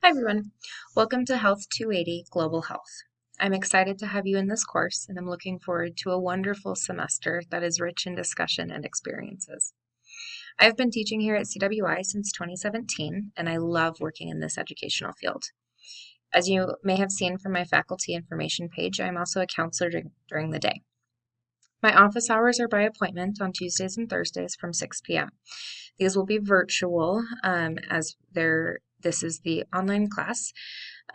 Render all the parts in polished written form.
Hi everyone, welcome to Health 280 Global Health. I'm excited to have you in this course and I'm looking forward to a wonderful semester that is rich in discussion and experiences. I've been teaching here at CWI since 2017 and I love working in this educational field. As you may have seen from my faculty information page, I'm also a counselor during the day. My office hours are by appointment on Tuesdays and Thursdays from 6 p.m. These will be virtual this is the online class.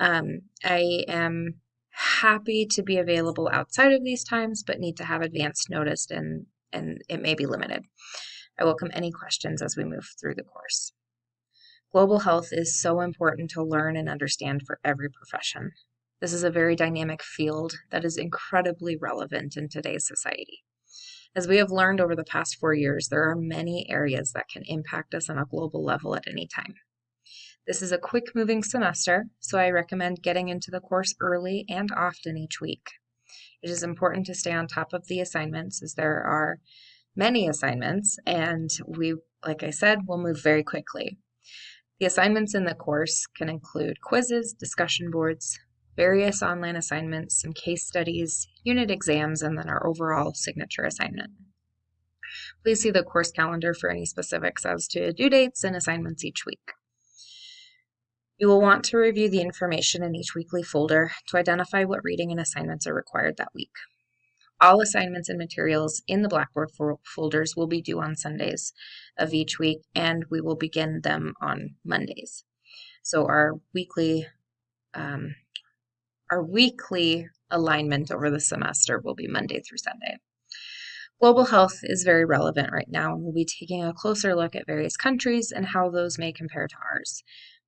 I am happy to be available outside of these times, but need to have advance notice and it may be limited. I welcome any questions as we move through the course. Global health is so important to learn and understand for every profession. This is a very dynamic field that is incredibly relevant in today's society. As we have learned over the past 4 years, there are many areas that can impact us on a global level at any time. This is a quick-moving semester, so I recommend getting into the course early and often each week. It is important to stay on top of the assignments as there are many assignments, and like I said, will move very quickly. The assignments in the course can include quizzes, discussion boards, various online assignments, some case studies, unit exams, and then our overall signature assignment. Please see the course calendar for any specifics as to due dates and assignments each week. You will want to review the information in each weekly folder to identify what reading and assignments are required that week. All assignments and materials in the Blackboard folders will be due on Sundays of each week, and we will begin them on Mondays. So our weekly alignment over the semester will be Monday through Sunday. Global health is very relevant right now, and we'll be taking a closer look at various countries and how those may compare to ours.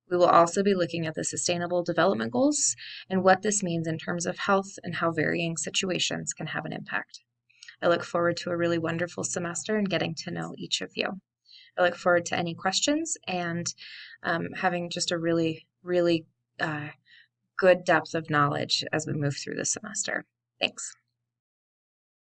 We will also be looking at the Sustainable Development Goals and what this means in terms of health and how varying situations can have an impact. I look forward to a really wonderful semester and getting to know each of you. I look forward to any questions and having just a really, really good depth of knowledge as we move through the semester. Thanks.